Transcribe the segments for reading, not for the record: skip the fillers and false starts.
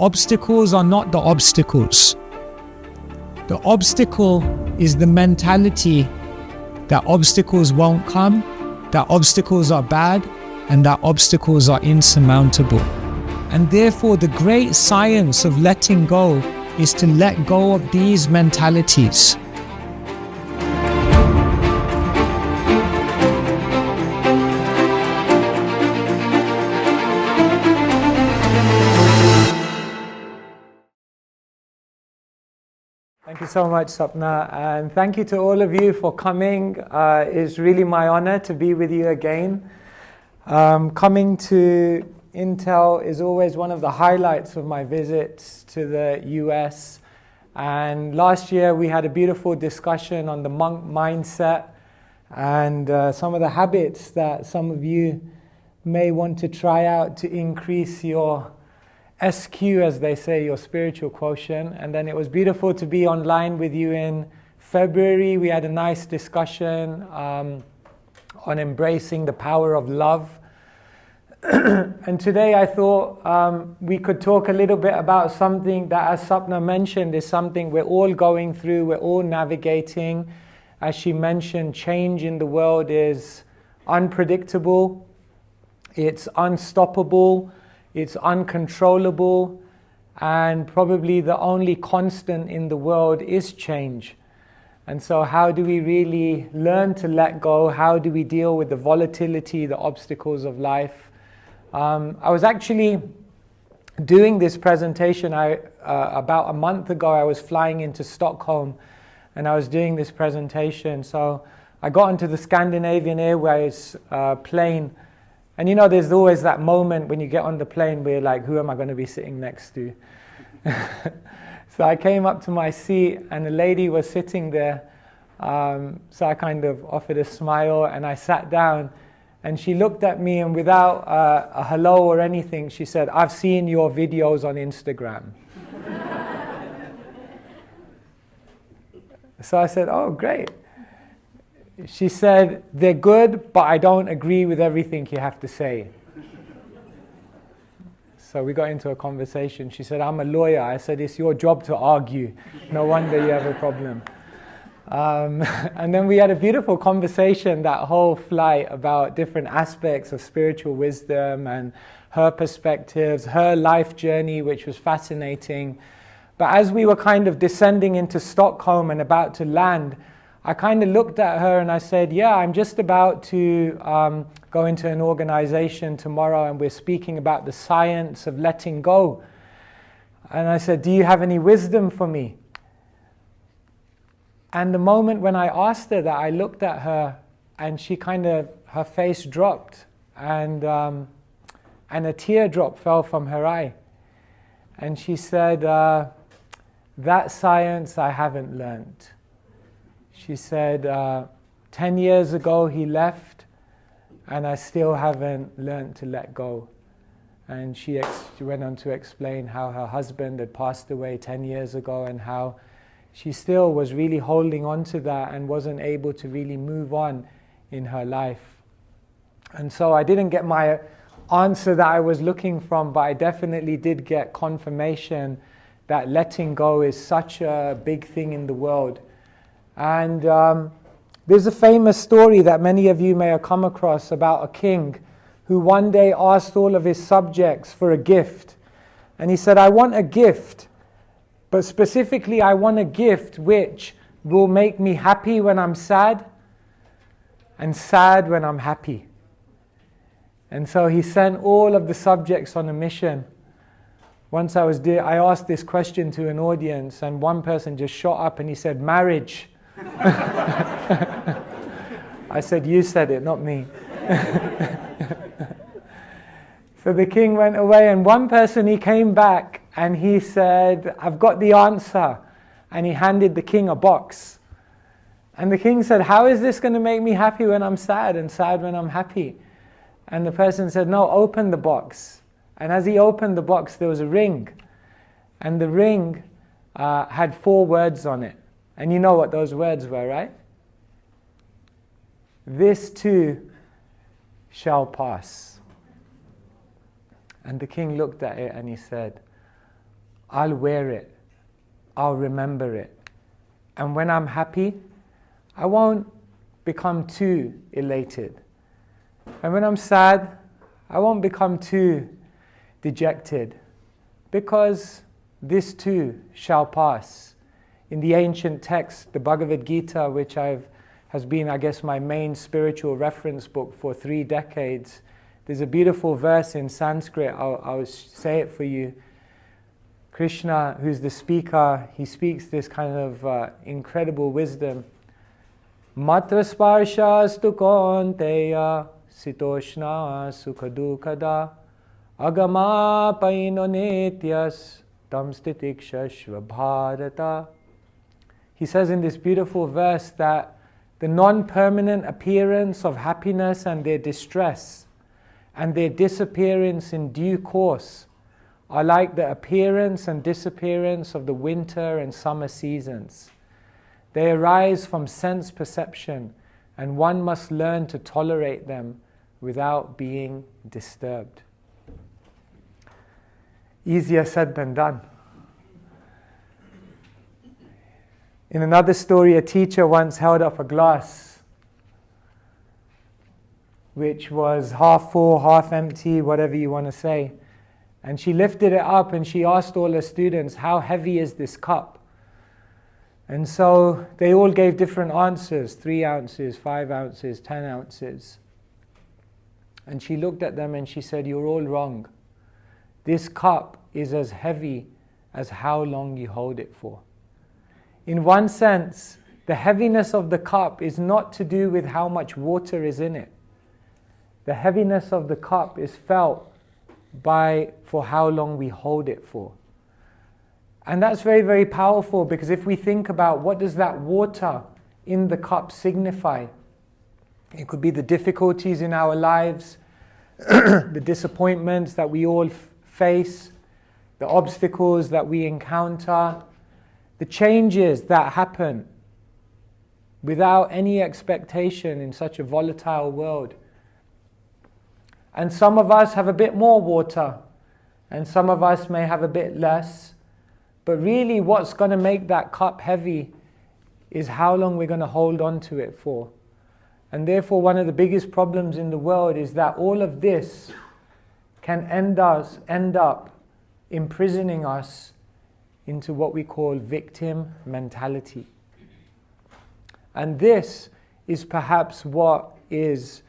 Obstacles are not the obstacles. The obstacle is the mentality that obstacles won't come, that obstacles are bad, and that obstacles are insurmountable. And therefore, the great science of letting go is to let go of these mentalities. Thank you so much, Sapna, and thank you to all of you for coming. It's really my honor to be with you again. Coming to Intel is always one of the highlights of my visits to the US. And last year we had a beautiful discussion on the monk mindset and some of the habits that some of you may want to try out to increase your SQ, as they say, your spiritual quotient. And then it was beautiful to be online with you in February. We had a nice discussion on embracing the power of love. And today I thought we could talk a little bit about something that, as Sapna mentioned, is something we're all going through, we're all navigating. As she mentioned, change in the world is unpredictable, it's unstoppable, it's uncontrollable, and probably the only constant in the world is change. And so how do we really learn to let go? How do we deal with the volatility, the obstacles of life? I was actually doing this presentation about a month ago. I was flying into Stockholm and I was doing this presentation. So I got into the Scandinavian Airways plane. And you know, there's always that moment when you get on the plane where you're like, who am I going to be sitting next to? So I came up to my seat and a lady was sitting there. So I kind of offered a smile and I sat down. And she looked at me and without a hello or anything, she said, I've seen your videos on Instagram. So I said, oh, great. She said, they're good, but I don't agree with everything you have to say. So we got into a conversation. She said, I'm a lawyer. I said, it's your job to argue. No wonder you have a problem. And then we had a beautiful conversation that whole flight about different aspects of spiritual wisdom and her perspectives, her life journey, which was fascinating. But as we were kind of descending into Stockholm and about to land, I kind of looked at her and I said, yeah, I'm just about to go into an organization tomorrow and we're speaking about the science of letting go. And I said, do you have any wisdom for me? And the moment when I asked her that, I looked at her and she kind of, her face dropped and a teardrop fell from her eye. And she said, that science I haven't learned. She said, 10 years ago he left and I still haven't learned to let go. And she went on to explain how her husband had passed away 10 years ago and how she still was really holding on to that and wasn't able to really move on in her life. And so I didn't get my answer that I was looking from, but I definitely did get confirmation that letting go is such a big thing in the world. And there's a famous story that many of you may have come across about a king who one day asked all of his subjects for a gift. And he said, I want a gift, but specifically I want a gift which will make me happy when I'm sad and sad when I'm happy. And so he sent all of the subjects on a mission. Once I asked this question to an audience and one person just shot up and he said, marriage. I said, you said it, not me. So the king went away and one person, he came back and he said, I've got the answer. And he handed the king a box. And the king said, how is this going to make me happy when I'm sad and sad when I'm happy? And the person said, no, open the box. And as he opened the box, there was a ring. And the ring had 4 words on it. And you know what those words were, right? This too shall pass. And the king looked at it and he said, I'll wear it. I'll remember it. And when I'm happy, I won't become too elated. And when I'm sad, I won't become too dejected, because this too shall pass. In the ancient text, the Bhagavad Gita, which has been, I guess, my main spiritual reference book for 3 decades, there's a beautiful verse in Sanskrit. I'll say it for you. Krishna, who's the speaker, he speaks this kind of incredible wisdom. Matra sparshastu konteya sitoshna sukhadukada agama paino nityas tamstitikshashva bharata. He says in this beautiful verse that the non-permanent appearance of happiness and their distress and their disappearance in due course are like the appearance and disappearance of the winter and summer seasons. They arise from sense perception, and one must learn to tolerate them without being disturbed. Easier said than done. In another story, a teacher once held up a glass which was half full, half empty, whatever you want to say. And she lifted it up and she asked all her students, how heavy is this cup? And so they all gave different answers, 3 ounces, 5 ounces, 10 ounces. And she looked at them and she said, you're all wrong. This cup is as heavy as how long you hold it for. In one sense, the heaviness of the cup is not to do with how much water is in it. The heaviness of the cup is felt for how long we hold it for. And that's very, very powerful, because if we think about what does that water in the cup signify, it could be the difficulties in our lives, the disappointments that we all face, the obstacles that we encounter, the changes that happen without any expectation in such a volatile world. And some of us have a bit more water, and some of us may have a bit less. But really what's going to make that cup heavy is how long we're going to hold on to it for. And therefore one of the biggest problems in the world is that all of this can end up imprisoning us into what we call victim mentality. And this is perhaps what is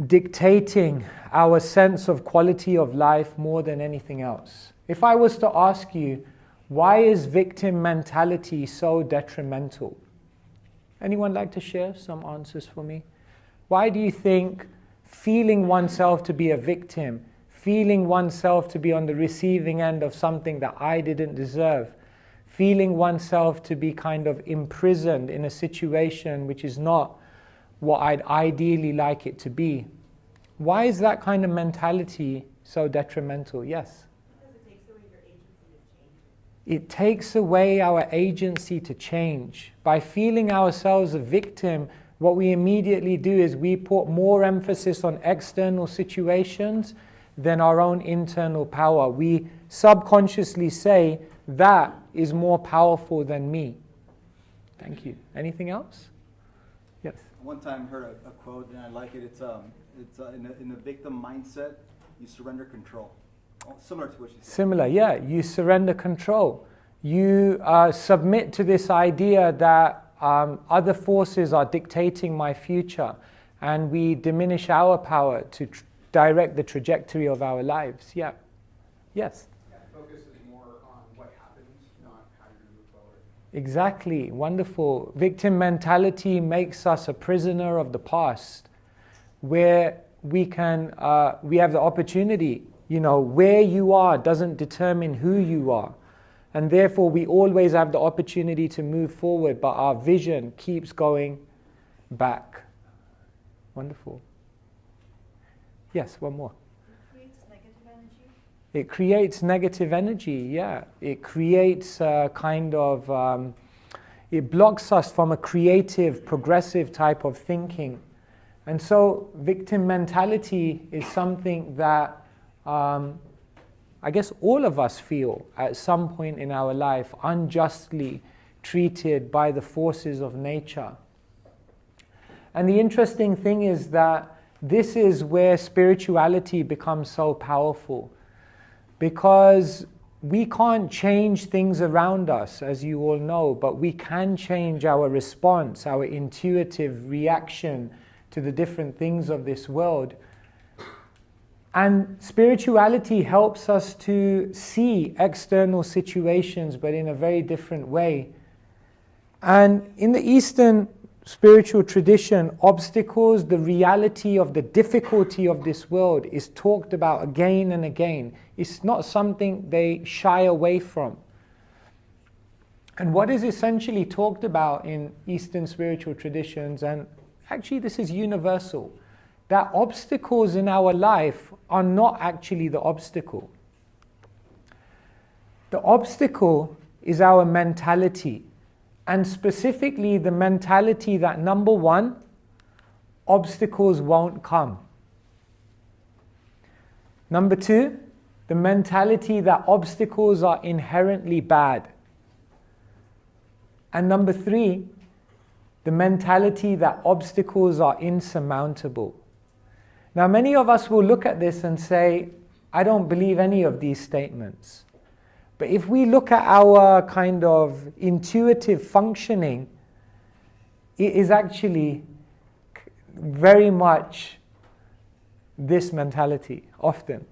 dictating our sense of quality of life more than anything else. If I was to ask you, why is victim mentality so detrimental? Anyone like to share some answers for me? Why do you think feeling oneself to be a victim, feeling oneself to be on the receiving end of something that I didn't deserve, feeling oneself to be kind of imprisoned in a situation which is not what I'd ideally like it to be, why is that kind of mentality so detrimental? Yes? It takes away our agency to change. By feeling ourselves a victim, what we immediately do is we put more emphasis on external situations than our own internal power. We subconsciously say, that is more powerful than me. Thank you. Anything else? Yes. One time I heard a quote, and I like it. It's in the victim mindset, you surrender control. Similar to what you said. Similar, yeah. You surrender control. You submit to this idea that other forces are dictating my future, and we diminish our power to direct the trajectory of our lives. Yeah. Yes? Yeah, focus is more on what happens, not how you move forward. Exactly. Wonderful. Victim mentality makes us a prisoner of the past, where we have the opportunity. Where you are doesn't determine who you are. And therefore we always have the opportunity to move forward, but our vision keeps going back. Wonderful. Yes, one more. It creates negative energy? It creates negative energy, yeah. It creates a kind of, it blocks us from a creative, progressive type of thinking. And so victim mentality is something that I guess all of us feel at some point in our life unjustly treated by the forces of nature. And the interesting thing is that this is where spirituality becomes so powerful, because we can't change things around us, as you all know, but we can change our response, our intuitive reaction to the different things of this world. And spirituality helps us to see external situations, but in a very different way. And in the Eastern spiritual tradition, obstacles, the reality of the difficulty of this world is talked about again and again. It's not something they shy away from. And what is essentially talked about in Eastern spiritual traditions, and actually this is universal, that obstacles in our life are not actually the obstacle. The obstacle is our mentality. And specifically the mentality that, number one, obstacles won't come. Number two, the mentality that obstacles are inherently bad. And number three, the mentality that obstacles are insurmountable. Now, many of us will look at this and say, I don't believe any of these statements. But if we look at our kind of intuitive functioning, it is actually very much this mentality, often.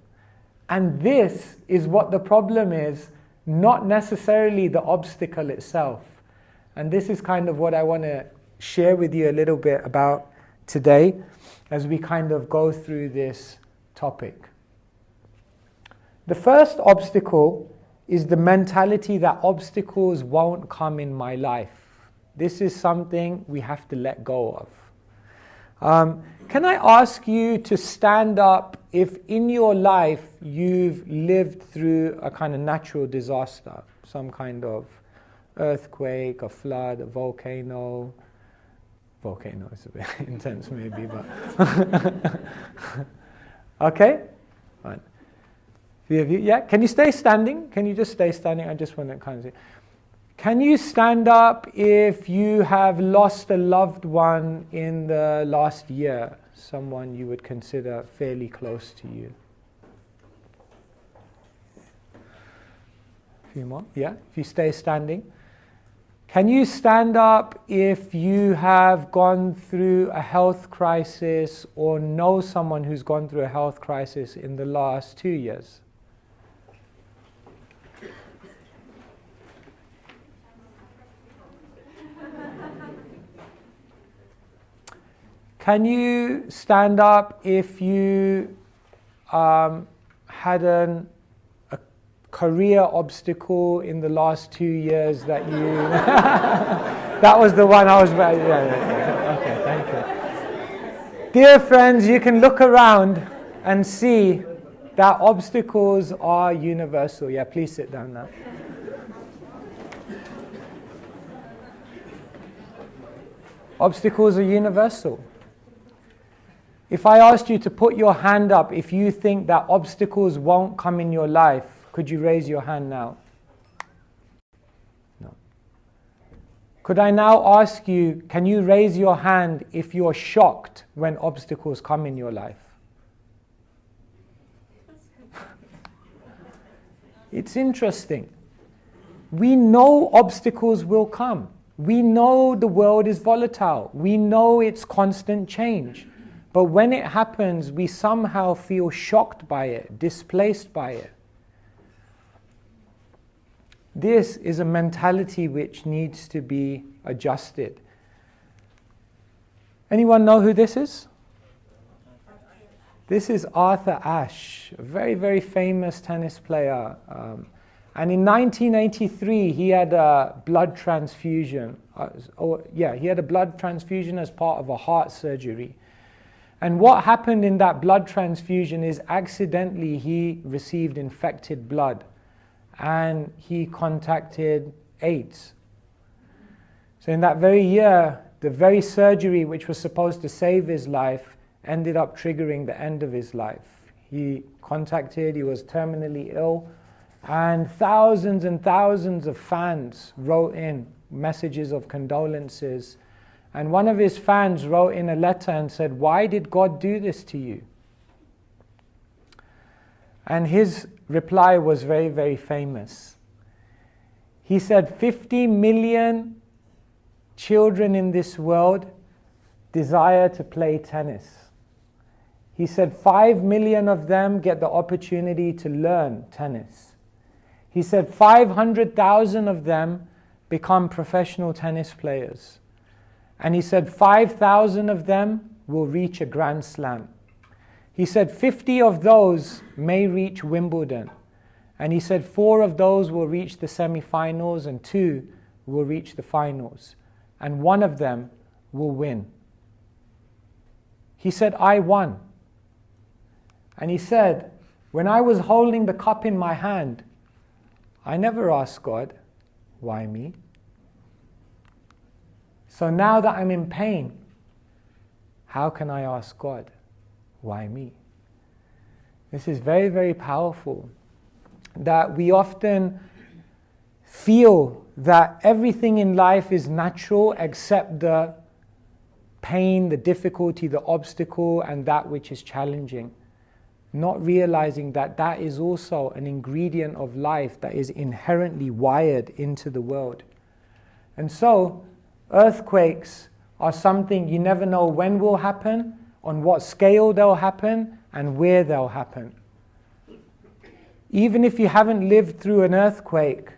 And this is what the problem is, not necessarily the obstacle itself. And this is kind of what I want to share with you a little bit about today as we kind of go through this topic. The first obstacle is the mentality that obstacles won't come in my life. This is something we have to let go of. Can I ask you to stand up if in your life you've lived through a kind of natural disaster, some kind of earthquake, a flood, a volcano. Volcano is a bit intense maybe, but okay? Fine. Yeah, can you stay standing? Can you just stay standing? I just want to kind of see. Can you stand up if you have lost a loved one in the last year? Someone you would consider fairly close to you. A few more. Yeah, if you stay standing. Can you stand up if you have gone through a health crisis or know someone who's gone through a health crisis in the last 2 years? Can you stand up if you had a career obstacle in the last 2 years that you... That was the one I was... Yeah. Okay, thank you. Dear friends, you can look around and see that obstacles are universal. Yeah, please sit down now. Obstacles are universal. If I asked you to put your hand up if you think that obstacles won't come in your life, could you raise your hand now? No. Could I now ask you, can you raise your hand if you're shocked when obstacles come in your life? It's interesting. We know obstacles will come. We know the world is volatile. We know it's constant change. But when it happens, we somehow feel shocked by it, displaced by it. This is a mentality which needs to be adjusted. Anyone know who this is? This is Arthur Ashe, a very, very famous tennis player. And in 1983, he had a blood transfusion. He had a blood transfusion as part of a heart surgery. And what happened in that blood transfusion is accidentally he received infected blood and he contacted AIDS. So in that very year, the very surgery which was supposed to save his life ended up triggering the end of his life. he contacted. He was terminally ill. And thousands of fans wrote in messages of condolences. And one of his fans wrote in a letter and said, "Why did God do this to you?" And his reply was very, very famous. He said, 50 million children in this world desire to play tennis. He said 5 million of them get the opportunity to learn tennis. He said 500,000 of them become professional tennis players. And he said 5,000 of them will reach a Grand Slam. He said 50 of those may reach Wimbledon. And he said 4 of those will reach the semi-finals and 2 will reach the finals. And 1 of them will win. He said, I won. And he said, when I was holding the cup in my hand, I never asked God, why me? So now that I'm in pain, how can I ask God, why me? This is very, very powerful. That we often feel that everything in life is natural except the pain, the difficulty, the obstacle, and that which is challenging. Not realizing that that is also an ingredient of life that is inherently wired into the world. And so, earthquakes are something you never know when will happen, on what scale they'll happen, and where they'll happen. Even if you haven't lived through an earthquake,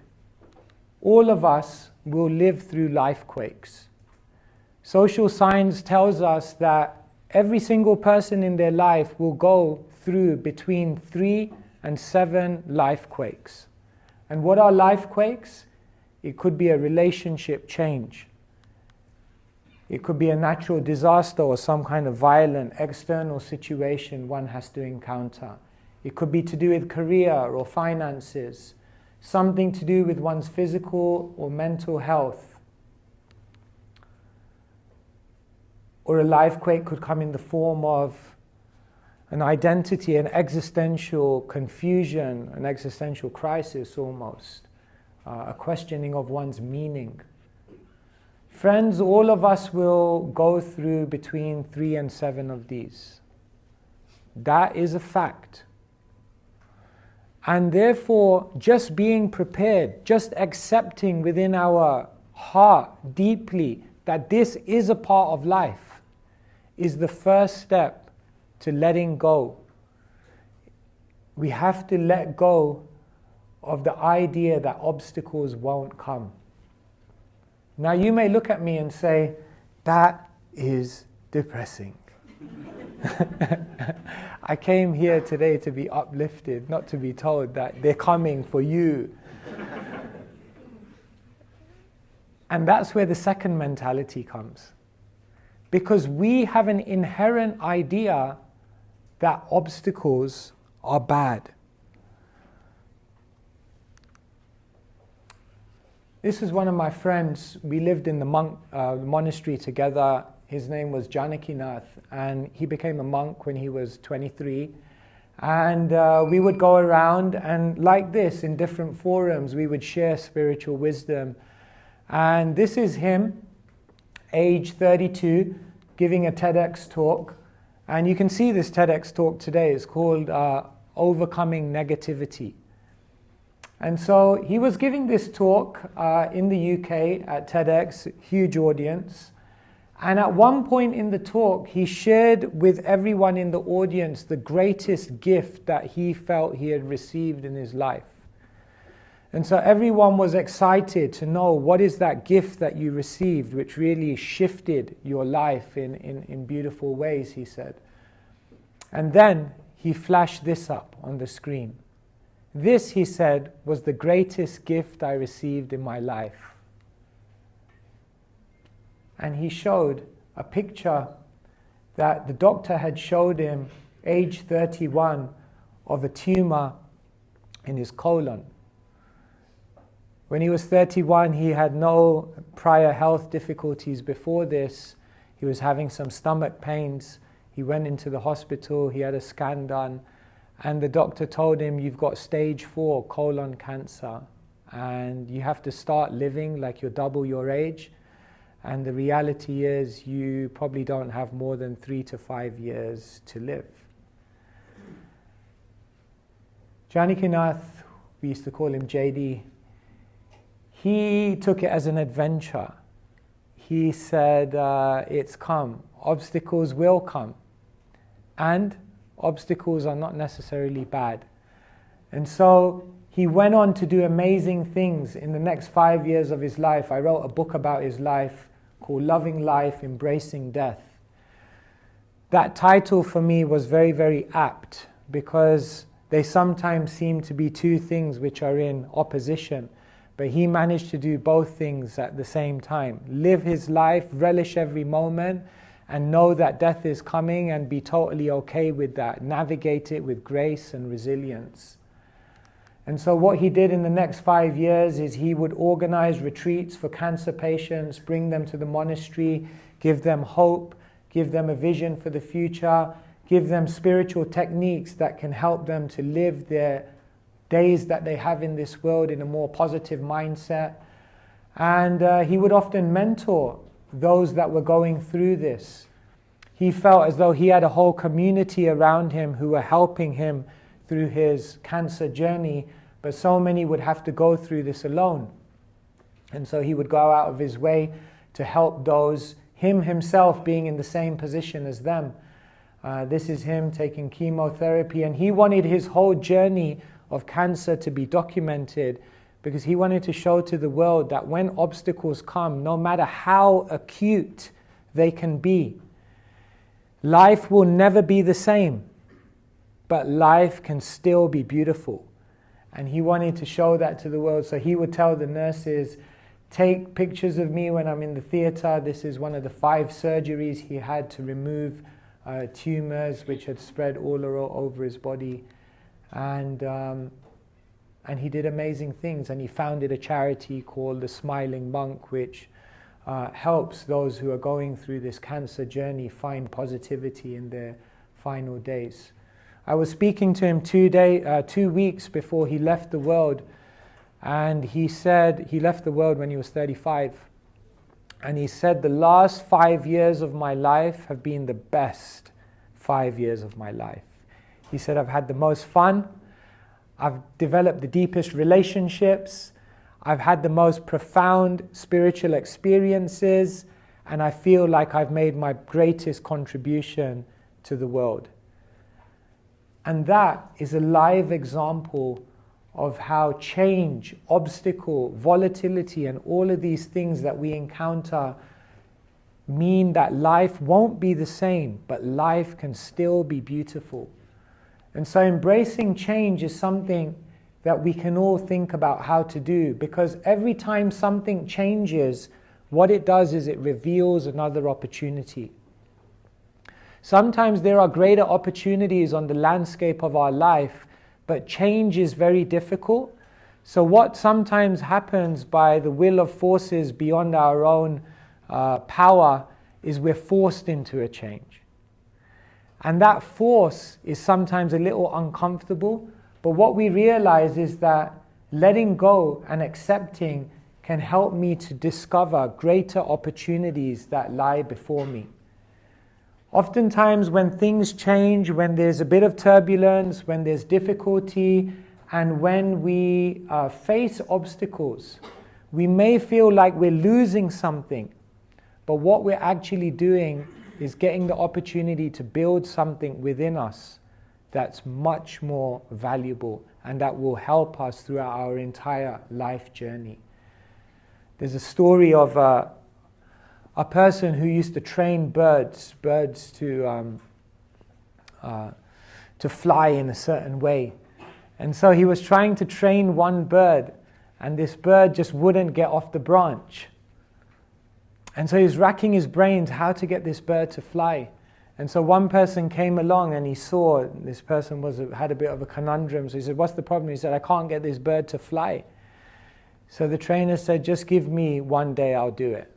all of us will live through life quakes. Social science tells us that every single person in their life will go through between 3 and 7 life quakes. And what are life quakes? It could be a relationship change. It could be a natural disaster or some kind of violent external situation one has to encounter. It could be to do with career or finances, something to do with one's physical or mental health. Or a life quake could come in the form of an identity, an existential confusion, an existential crisis almost, a questioning of one's meaning. Friends, all of us will go through between 3 and 7 of these. That is a fact. And therefore, just being prepared, just accepting within our heart deeply that this is a part of life, is the first step to letting go. We have to let go of the idea that obstacles won't come. Now you may look at me and say, that is depressing. I came here today to be uplifted, not to be told that they're coming for you. And that's where the second mentality comes. Because we have an inherent idea that obstacles are bad. This is one of my friends. We lived in the monastery together. His name was Janakinath, and he became a monk when he was 23. And we would go around, and like this, in different forums, we would share spiritual wisdom. And this is him, age 32, giving a TEDx talk. And you can see this TEDx talk today. It's called Overcoming Negativity. And so he was giving this talk in the UK at TEDx, huge audience. And at one point in the talk, he shared with everyone in the audience the greatest gift that he felt he had received in his life. And so everyone was excited to know, what is that gift that you received which really shifted your life in beautiful ways, he said. And then he flashed this up on the screen. This, he said, was the greatest gift I received in my life. And he showed a picture that the doctor had showed him, age 31, of a tumor in his colon. When he was 31, he had no prior health difficulties before this. He was having some stomach pains. He went into the hospital, he had a scan done, and the doctor told him, you've got stage 4 colon cancer, and you have to start living like you're double your age, and the reality is you probably don't have more than 3 to 5 years to live. Janakinath, we used to call him JD, he took it as an adventure. He said, it's come. Obstacles will come. And obstacles are not necessarily bad. And so he went on to do amazing things in the next 5 years of his life. I wrote a book about his life called Loving Life, Embracing Death. That title for me was very, very apt, because they sometimes seem to be two things which are in opposition. But he managed to do both things at the same time. Live his life, relish every moment, and know that death is coming, and be totally okay with that. Navigate it with grace and resilience. And so what he did in the next 5 years is he would organize retreats for cancer patients, bring them to the monastery, give them hope, give them a vision for the future, give them spiritual techniques that can help them to live their days that they have in this world in a more positive mindset. And he would often mentor those that were going through this. He felt as though he had a whole community around him who were helping him through his cancer journey, but so many would have to go through this alone. And so he would go out of his way to help those, him himself being in the same position as them. This is him taking chemotherapy, and he wanted his whole journey of cancer to be documented, because he wanted to show to the world that when obstacles come, no matter how acute they can be, life will never be the same, but life can still be beautiful. And he wanted to show that to the world. So he would tell the nurses, take pictures of me when I'm in the theater. This is one of the 5 surgeries he had to remove tumors which had spread all over his body. And he did amazing things, and he founded a charity called the Smiling Monk, which helps those who are going through this cancer journey find positivity in their final days. I was speaking to him 2 weeks before he left the world, and he said he left the world when he was 35, and he said, the last 5 years of my life have been the best 5 years of my life. He said, I've had the most fun, I've developed the deepest relationships, I've had the most profound spiritual experiences, and I feel like I've made my greatest contribution to the world. And that is a live example of how change, obstacle, volatility, and all of these things that we encounter mean that life won't be the same, but life can still be beautiful. And so embracing change is something that we can all think about how to do, because every time something changes, what it does is it reveals another opportunity. Sometimes there are greater opportunities on the landscape of our life, but change is very difficult. So what sometimes happens by the will of forces beyond our own power is we're forced into a change. And that force is sometimes a little uncomfortable, but what we realize is that letting go and accepting can help me to discover greater opportunities that lie before me. Oftentimes when things change, when there's a bit of turbulence, when there's difficulty, and when we face obstacles, we may feel like we're losing something, but what we're actually doing is getting the opportunity to build something within us that's much more valuable and that will help us throughout our entire life journey. There's a story of a person who used to train birds to fly in a certain way. And so he was trying to train one bird, and this bird just wouldn't get off the branch. And so he was racking his brains how to get this bird to fly. And so one person came along and he saw this person had a bit of a conundrum. So he said, what's the problem? He said, I can't get this bird to fly. So the trainer said, just give me one day, I'll do it.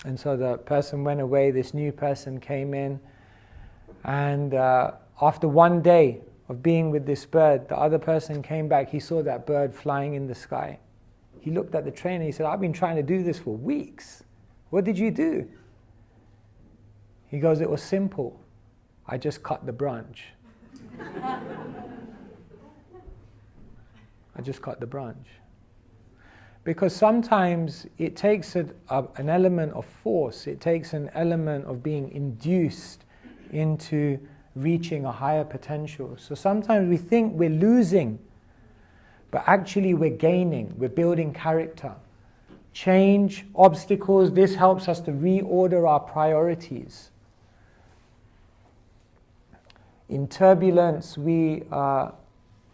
And so the person went away, this new person came in, and after one day of being with this bird, the other person came back, he saw that bird flying in the sky. He looked at the trainer, he said, I've been trying to do this for weeks. What did you do? He goes, it was simple. I just cut the branch. I just cut the branch. Because sometimes it takes an element of force, it takes an element of being induced into reaching a higher potential. So sometimes we think we're losing, but actually we're gaining, we're building character. Change, obstacles, this helps us to reorder our priorities. In turbulence, we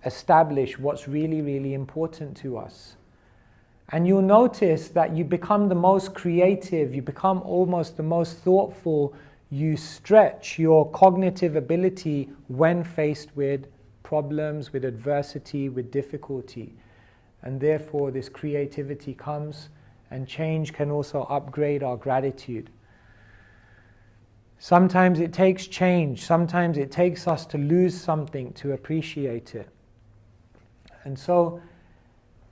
establish what's really, really important to us. And you'll notice that you become the most creative, you become almost the most thoughtful, you stretch your cognitive ability when faced with problems, with adversity, with difficulty. And therefore this creativity comes, and change can also upgrade our gratitude. Sometimes it takes change, sometimes it takes us to lose something to appreciate it. And so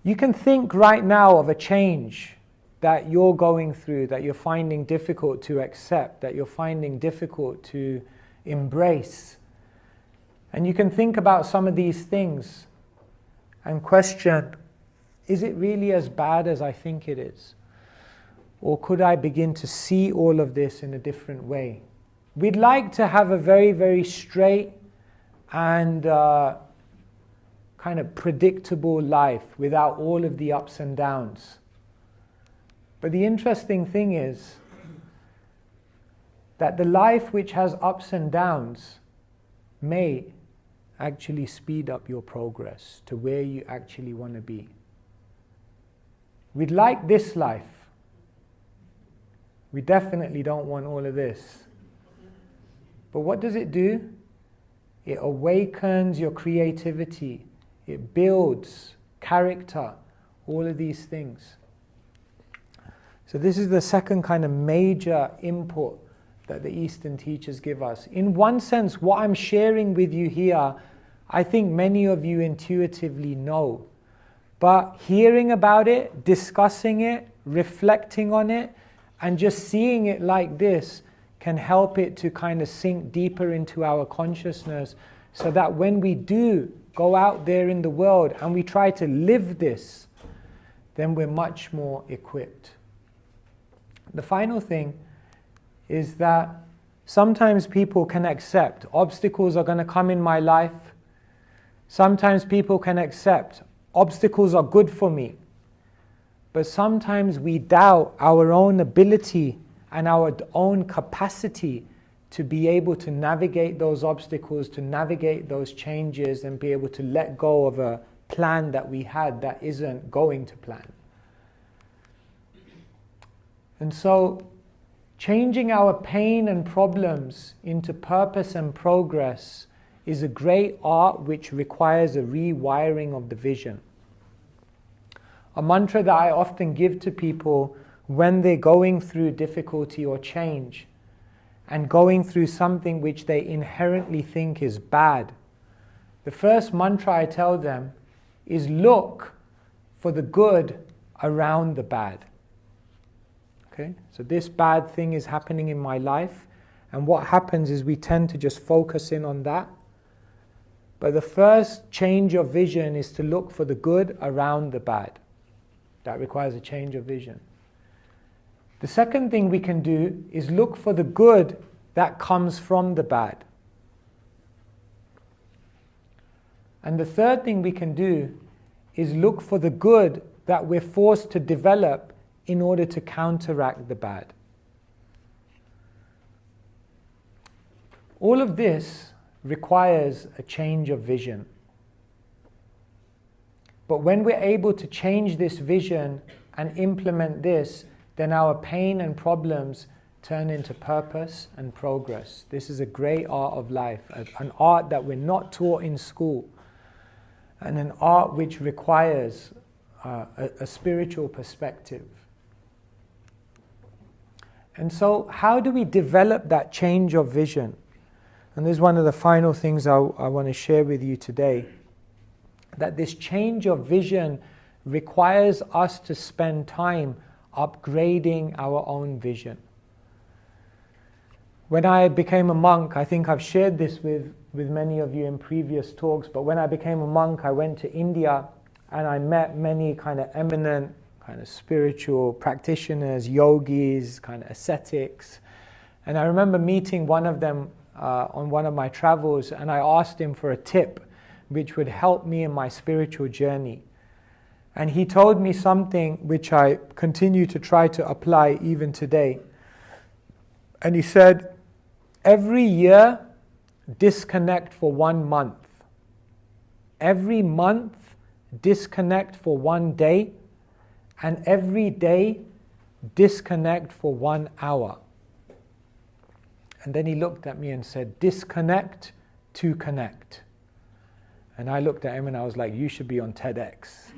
you can think right now of a change that you're going through, that you're finding difficult to accept, that you're finding difficult to embrace. And you can think about some of these things and question, is it really as bad as I think it is? Or could I begin to see all of this in a different way? We'd like to have a very, very straight and kind of predictable life without all of the ups and downs. But the interesting thing is that the life which has ups and downs may actually speed up your progress to where you actually want to be. We'd like this life. We definitely don't want all of this. But what does it do? It awakens your creativity. It builds character, all of these things. So this is the second kind of major input that the Eastern teachers give us. In one sense, what I'm sharing with you here, I think many of you intuitively know. But hearing about it, discussing it, reflecting on it, and just seeing it like this can help it to kind of sink deeper into our consciousness, so that when we do go out there in the world and we try to live this, then we're much more equipped. The final thing is that sometimes people can accept obstacles are going to come in my life. Sometimes people can accept obstacles are good for me. But sometimes we doubt our own ability and our own capacity to be able to navigate those obstacles, to navigate those changes, and be able to let go of a plan that we had that isn't going to plan. And so, changing our pain and problems into purpose and progress is a great art which requires a rewiring of the vision. A mantra that I often give to people when they're going through difficulty or change, and going through something which they inherently think is bad. The first mantra I tell them is look for the good around the bad. Okay? So this bad thing is happening in my life, and what happens is we tend to just focus in on that. But the first change of vision is to look for the good around the bad. That requires a change of vision. The second thing we can do is look for the good that comes from the bad. And the third thing we can do is look for the good that we're forced to develop in order to counteract the bad. All of this requires a change of vision. But when we're able to change this vision and implement this, then our pain and problems turn into purpose and progress. This is a great art of life, an art that we're not taught in school, and an art which requires a spiritual perspective. And so, how do we develop that change of vision? And this is one of the final things I want to share with you today, that this change of vision requires us to spend time upgrading our own vision. When I became a monk, I think I've shared this with many of you in previous talks, but when I became a monk, I went to India and I met many kind of eminent, kind of spiritual practitioners, yogis, kind of ascetics. And I remember meeting one of them on one of my travels, and I asked him for a tip which would help me in my spiritual journey. And he told me something which I continue to try to apply even today. And he said, every year, disconnect for 1 month. Every month, disconnect for 1 day. And every day, disconnect for 1 hour. And then he looked at me and said, disconnect to connect. And I looked at him and I was like, you should be on TEDx.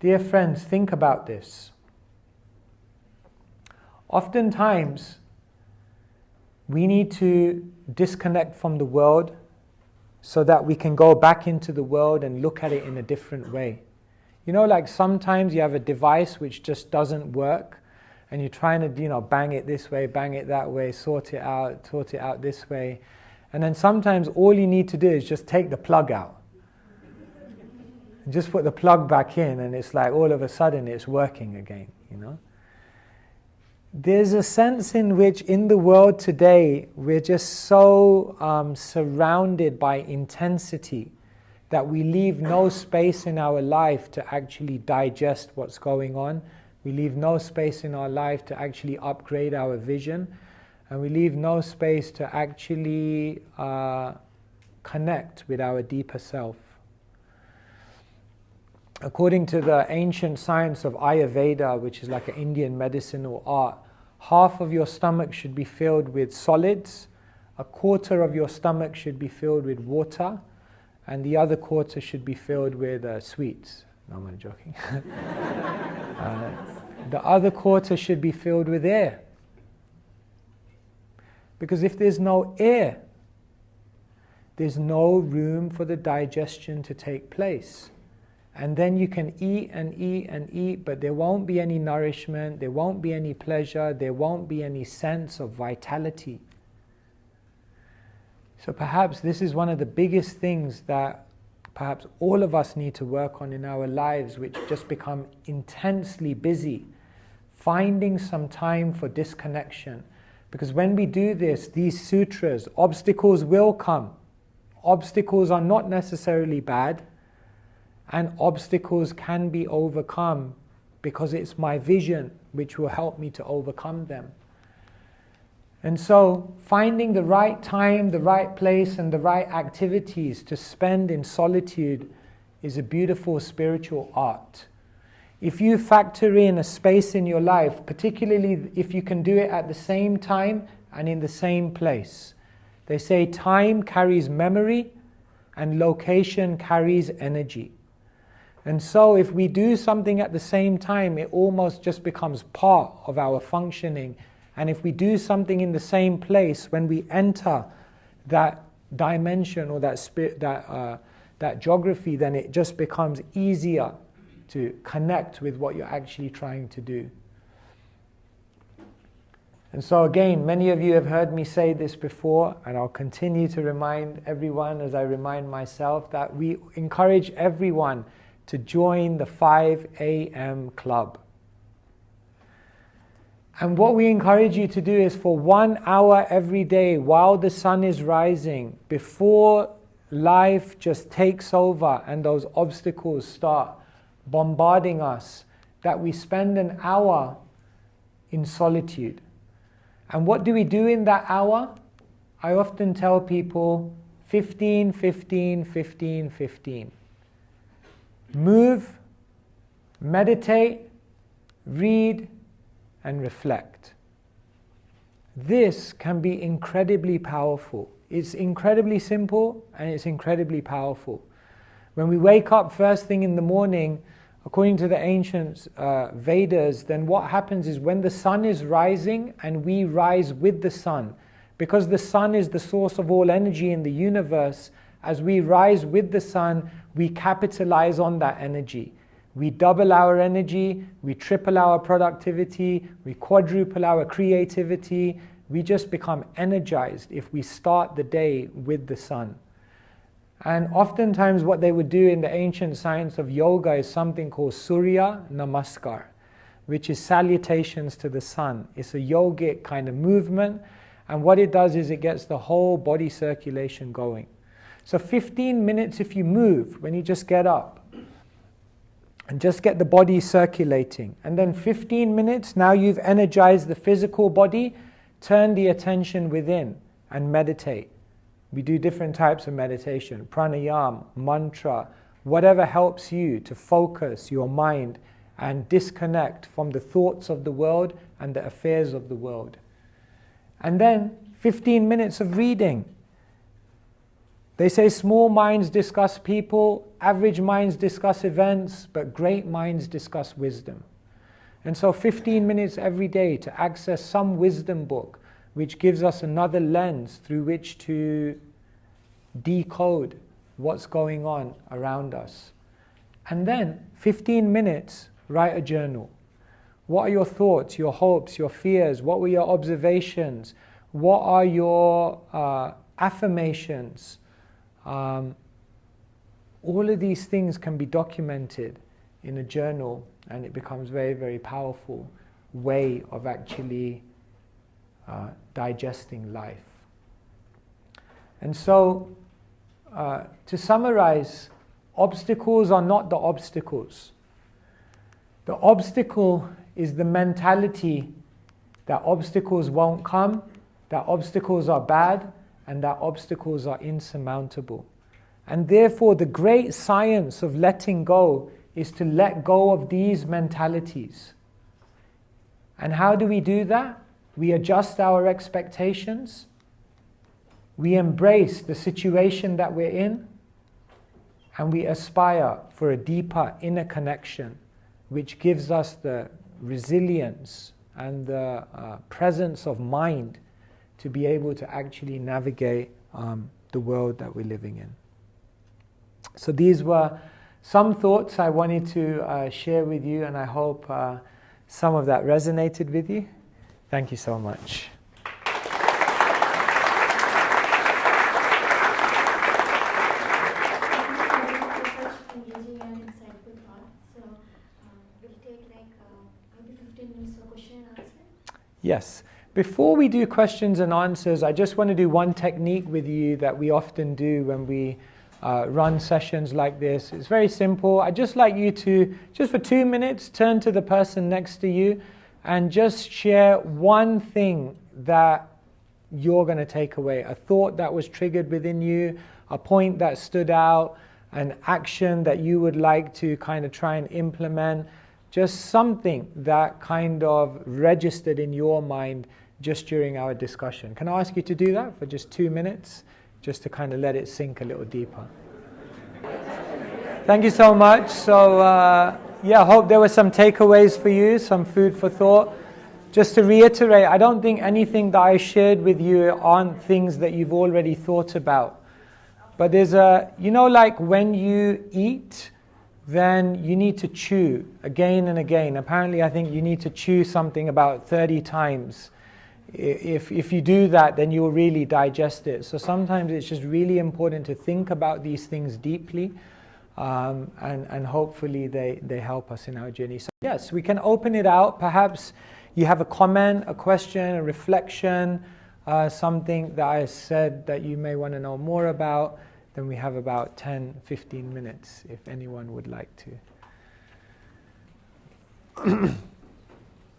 Dear friends, think about this. Oftentimes, we need to disconnect from the world so that we can go back into the world and look at it in a different way. You know, like sometimes you have a device which just doesn't work, and you're trying to, bang it this way, bang it that way, sort it out this way. And then sometimes all you need to do is just take the plug out. And just put the plug back in, and it's like all of a sudden it's working again, There's a sense in which in the world today we're just so surrounded by intensity that we leave no space in our life to actually digest what's going on. We leave no space in our life to actually upgrade our vision, and we leave no space to actually connect with our deeper self. According to the ancient science of Ayurveda, which is like an Indian medicinal art, half of your stomach should be filled with solids, a quarter of your stomach should be filled with water, and the other quarter should be filled with sweets. No, I'm only joking. The other quarter should be filled with air. Because if there's no air, there's no room for the digestion to take place. And then you can eat and eat and eat, but there won't be any nourishment, there won't be any pleasure, there won't be any sense of vitality. So perhaps this is one of the biggest things that perhaps all of us need to work on in our lives, which just become intensely busy, finding some time for disconnection. Because when we do this, these sutras, obstacles will come. Obstacles are not necessarily bad, and obstacles can be overcome because it's my vision which will help me to overcome them. And so, finding the right time, the right place, and the right activities to spend in solitude is a beautiful spiritual art. If you factor in a space in your life, particularly if you can do it at the same time and in the same place, they say time carries memory and location carries energy. And so if we do something at the same time, it almost just becomes part of our functioning. And if we do something in the same place, when we enter that dimension or that spirit, that geography, then it just becomes easier to connect with what you're actually trying to do. And so again, many of you have heard me say this before, and I'll continue to remind everyone as I remind myself that we encourage everyone to join the 5 a.m. club. And what we encourage you to do is for 1 hour every day while the sun is rising, before life just takes over and those obstacles start bombarding us, that we spend an hour in solitude. And what do we do in that hour? I often tell people 15, 15, 15, 15. Move, meditate, read, and reflect. This can be incredibly powerful. It's incredibly simple and it's incredibly powerful. When we wake up first thing in the morning, according to the ancient Vedas, then what happens is when the sun is rising and we rise with the sun, because the sun is the source of all energy in the universe, as we rise with the sun, we capitalize on that energy. We double our energy, we triple our productivity, we quadruple our creativity. We just become energized if we start the day with the sun. And oftentimes what they would do in the ancient science of yoga is something called Surya Namaskar, which is salutations to the sun. It's a yogic kind of movement, and what it does is it gets the whole body circulation going. So 15 minutes if you move, when you just get up, and just get the body circulating. And then 15 minutes, now you've energized the physical body, turn the attention within and meditate. We do different types of meditation, pranayama, mantra, whatever helps you to focus your mind and disconnect from the thoughts of the world and the affairs of the world. And then 15 minutes of reading. They say small minds discuss people, average minds discuss events, but great minds discuss wisdom. And so 15 minutes every day to access some wisdom book which gives us another lens through which to decode what's going on around us. And then 15 minutes, write a journal. What are your thoughts, your hopes, your fears? What were your observations? What are your affirmations? All of these things can be documented in a journal, and it becomes a very, very powerful way of actually digesting life. And so, to summarize, obstacles are not the obstacles. The obstacle is the mentality that obstacles won't come, that obstacles are bad, and that obstacles are insurmountable. And therefore, the great science of letting go is to let go of these mentalities. And how do we do that? We adjust our expectations. We embrace the situation that we're in. And we aspire for a deeper inner connection, which gives us the resilience and the presence of mind to be able to actually navigate the world that we're living in. So these were some thoughts I wanted to share with you, and I hope some of that resonated with you. Thank you so much. Engaging and insightful thought. So we'll take maybe 15 minutes for question and answer. Yes. Before we do questions and answers, I just want to do one technique with you that we often do when we run sessions like this. It's very simple. I'd just like you to, just for 2 minutes, turn to the person next to you and just share one thing that you're going to take away. A thought that was triggered within you, a point that stood out, an action that you would like to kind of try and implement, just something that kind of registered in your mind just during our discussion. Can I ask you to do that for just 2 minutes, just to kind of let it sink a little deeper? Thank you so much. So I hope there were some takeaways for you, some food for thought. Just to reiterate, I don't think anything that I shared with you aren't things that you've already thought about. But there's like when you eat, then you need to chew again and again. Apparently, I think you need to chew something about 30 times. If you do that, then you'll really digest it. So sometimes it's just really important to think about these things deeply, and hopefully they help us in our journey. So yes, we can open it out. Perhaps you have a comment, a question, a reflection, something that I said that you may want to know more about. Then we have about 10-15 minutes if anyone would like to.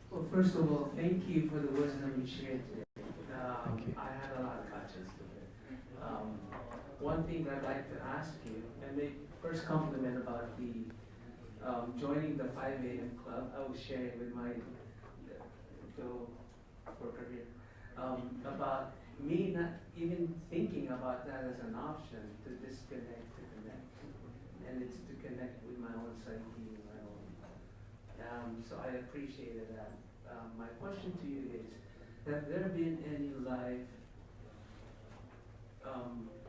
Well, first of all, thank you for the wisdom you shared today. Thank you. I had a lot of touches with it. One thing I'd like to ask you, and the first compliment about the joining the 5 a.m. club, I was sharing with my fellow worker here, about me not even thinking about that as an option, to disconnect, to connect. And it's to connect with my own psyche, my own So I appreciated that. My question to you is, have there been any life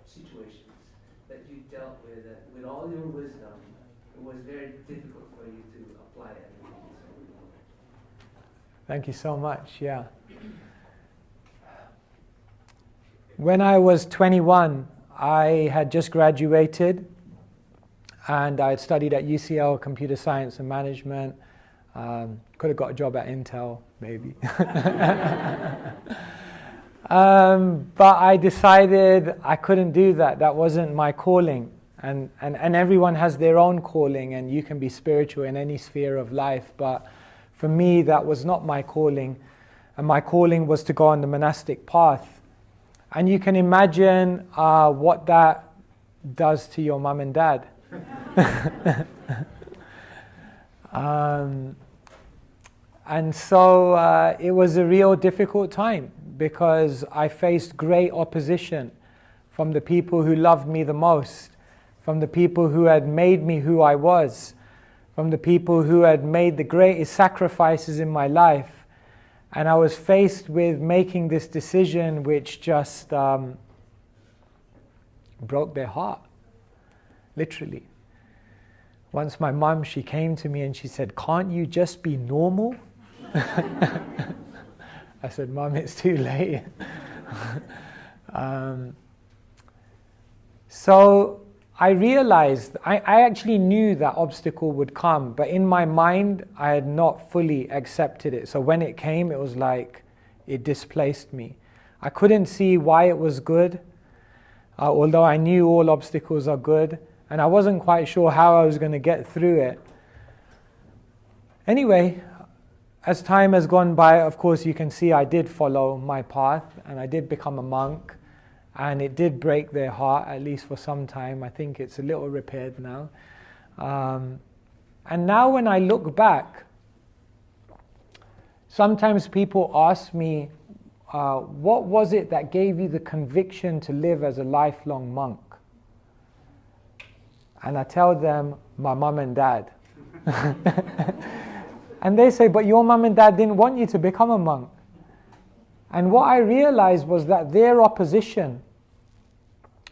situations that you dealt with that, with all your wisdom, it was very difficult for you to apply everything? Thank you so much, yeah. When I was 21, I had just graduated and I had studied at UCL Computer Science and Management. Could have got a job at Intel, maybe. But I decided I couldn't do that. That wasn't my calling. And everyone has their own calling, and you can be spiritual in any sphere of life. But for me, that was not my calling. And my calling was to go on the monastic path. And you can imagine what that does to your mum and dad. And so it was a real difficult time because I faced great opposition from the people who loved me the most, from the people who had made me who I was, from the people who had made the greatest sacrifices in my life. And I was faced with making this decision which just broke their heart, literally. Once my mum, she came to me and she said, "Can't you just be normal?" I said, "Mum, it's too late." So I realized, I actually knew that obstacle would come, but in my mind, I had not fully accepted it. So when it came, it was like, it displaced me. I couldn't see why it was good, although I knew all obstacles are good, and I wasn't quite sure how I was going to get through it. Anyway, as time has gone by, of course, you can see I did follow my path, and I did become a monk, and it did break their heart, at least for some time. I think it's a little repaired now. And now when I look back, sometimes people ask me, what was it that gave you the conviction to live as a lifelong monk? And I tell them, my mum and dad. And they say, "But your mum and dad didn't want you to become a monk." And what I realized was that their opposition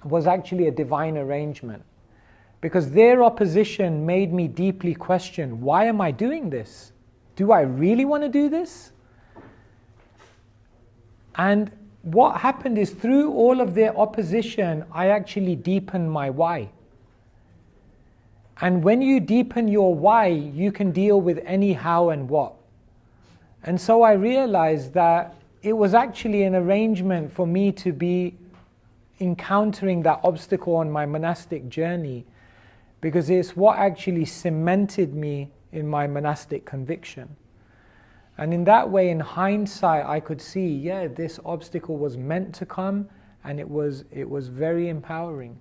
was actually a divine arrangement. Because their opposition made me deeply question, why am I doing this? Do I really want to do this? And what happened is, through all of their opposition, I actually deepened my why. And when you deepen your why, you can deal with any how and what. And so I realized that it was actually an arrangement for me to be encountering that obstacle on my monastic journey, because it's what actually cemented me in my monastic conviction. And in that way, in hindsight, I could see, yeah, this obstacle was meant to come, and it was very empowering.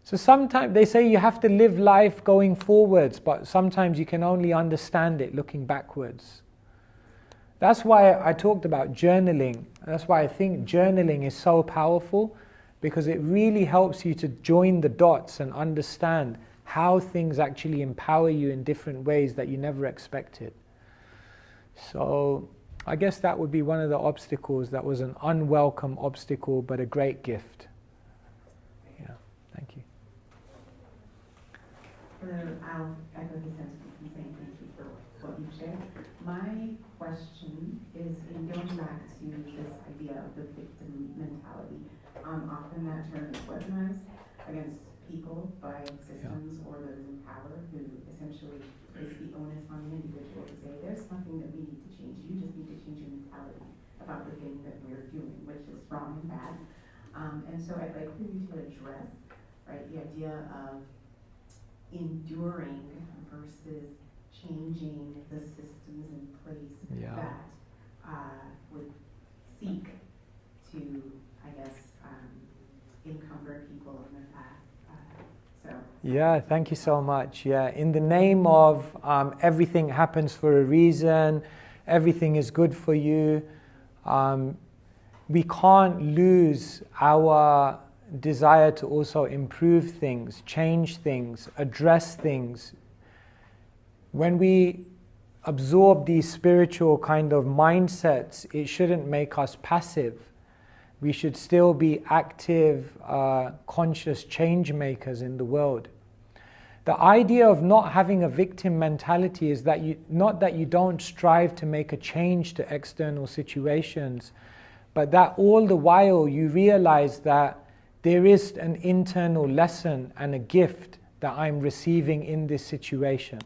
So sometimes they say you have to live life going forwards, but sometimes you can only understand it looking backwards. That's why I talked about journaling. That's why I think journaling is so powerful, because it really helps you to join the dots and understand how things actually empower you in different ways that you never expected. So I guess that would be one of the obstacles that was an unwelcome obstacle, but a great gift. Yeah, thank you. I'll echo the sentiment and saying thank you for what you shared. My question is, in going back to this idea of the victim mentality, often that term is weaponized against people by systems or those in power who essentially place the onus on the individual to say, there's nothing that we need to change, you just need to change your mentality about the thing that we're doing, which is wrong and bad. And so I'd like for you to address, right, the idea of enduring versus changing the systems in place that would seek to, I guess, encumber people on their path. Yeah, thank you so much. Yeah, in the name of everything happens for a reason, everything is good for you, we can't lose our desire to also improve things, change things, address things. When we absorb these spiritual kind of mindsets, it shouldn't make us passive. We should still be active, conscious change makers in the world. The idea of not having a victim mentality is that not that you don't strive to make a change to external situations, but that all the while you realize that there is an internal lesson and a gift that I'm receiving in this situation.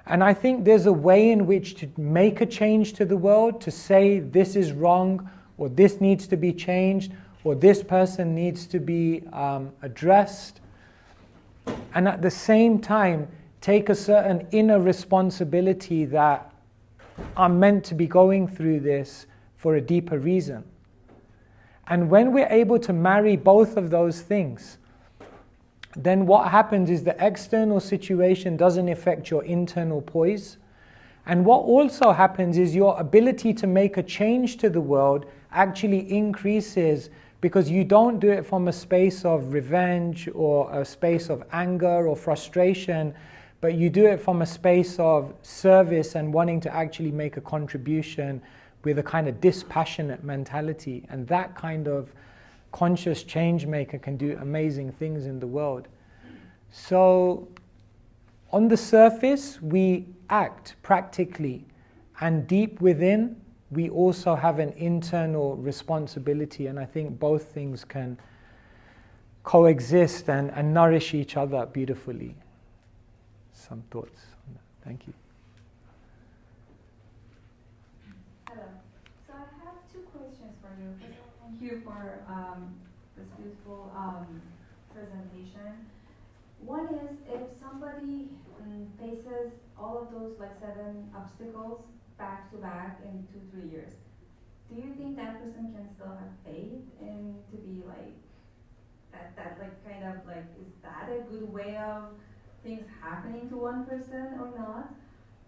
And I think there's a way in which to make a change to the world, to say this is wrong, or this needs to be changed, or this person needs to be addressed. And at the same time, take a certain inner responsibility that I'm meant to be going through this for a deeper reason. And when we're able to marry both of those things, then what happens is the external situation doesn't affect your internal poise. And what also happens is your ability to make a change to the world actually increases, because you don't do it from a space of revenge or a space of anger or frustration, but you do it from a space of service and wanting to actually make a contribution with a kind of dispassionate mentality. And that kind of conscious change maker can do amazing things in the world. So on the surface, we act practically, and deep within, we also have an internal responsibility, and I think both things can coexist and nourish each other beautifully. Some thoughts on that. Thank you. Hello. So I have two questions for you. First of all, thank you for this beautiful presentation. One is, if somebody faces all of those like 7 obstacles back to back in 2-3 years, do you think that person can still have faith in to be like that like kind of like, is that a good way of things happening to one person or not?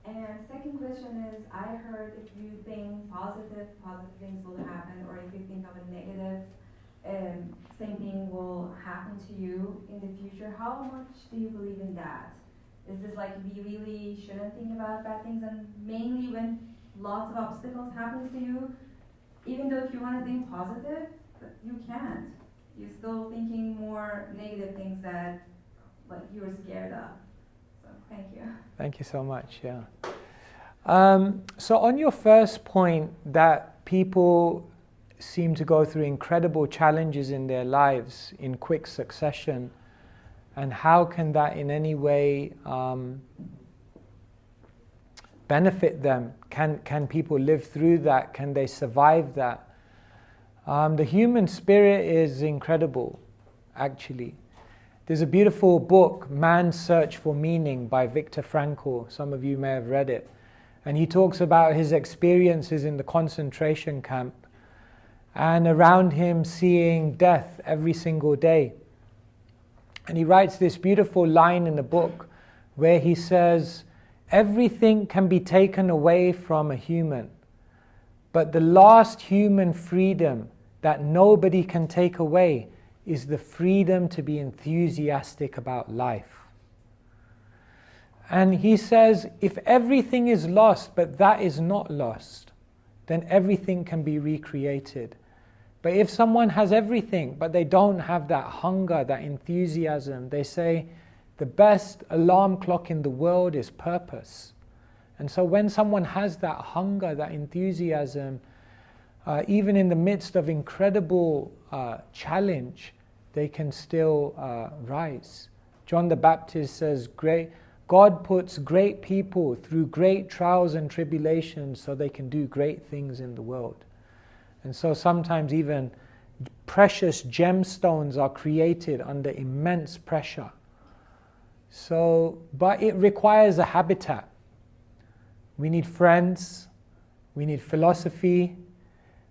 And second question is, I heard if you think positive things will happen, or if you think of a negative, same thing will happen to you in the future. How much do you believe in that? Is this like we really shouldn't think about bad things, and mainly when lots of obstacles happen to you, even though if you want to think positive, but you can't. You're still thinking more negative things that like you're scared of. So thank you. Thank you so much, yeah. So on your first point, that people seem to go through incredible challenges in their lives in quick succession, and how can that in any way benefit them? Can people live through that? Can they survive that? The human spirit is incredible, actually. There's a beautiful book, Man's Search for Meaning, by Viktor Frankl. Some of you may have read it. And he talks about his experiences in the concentration camp, and around him seeing death every single day. And he writes this beautiful line in the book where he says, everything can be taken away from a human, but the last human freedom that nobody can take away is the freedom to be enthusiastic about life. And he says, if everything is lost, but that is not lost, then everything can be recreated. But if someone has everything, but they don't have that hunger, that enthusiasm, they say, the best alarm clock in the world is purpose. And so when someone has that hunger, that enthusiasm, even in the midst of incredible challenge, they can still rise. John the Baptist says, God puts great people through great trials and tribulations so they can do great things in the world. And so sometimes even precious gemstones are created under immense pressure. So, but it requires a habitat. We need friends, we need philosophy,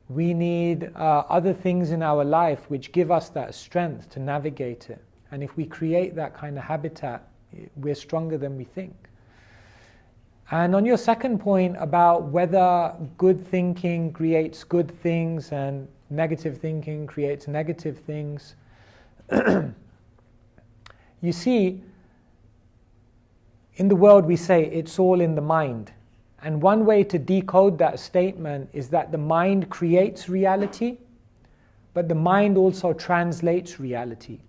we need other things in our life which give us that strength to navigate it. And if we create that kind of habitat, we're stronger than we think. And on your second point about whether good thinking creates good things and negative thinking creates negative things, you see, in the world we say it's all in the mind. And one way to decode that statement is that the mind creates reality, but the mind also translates reality.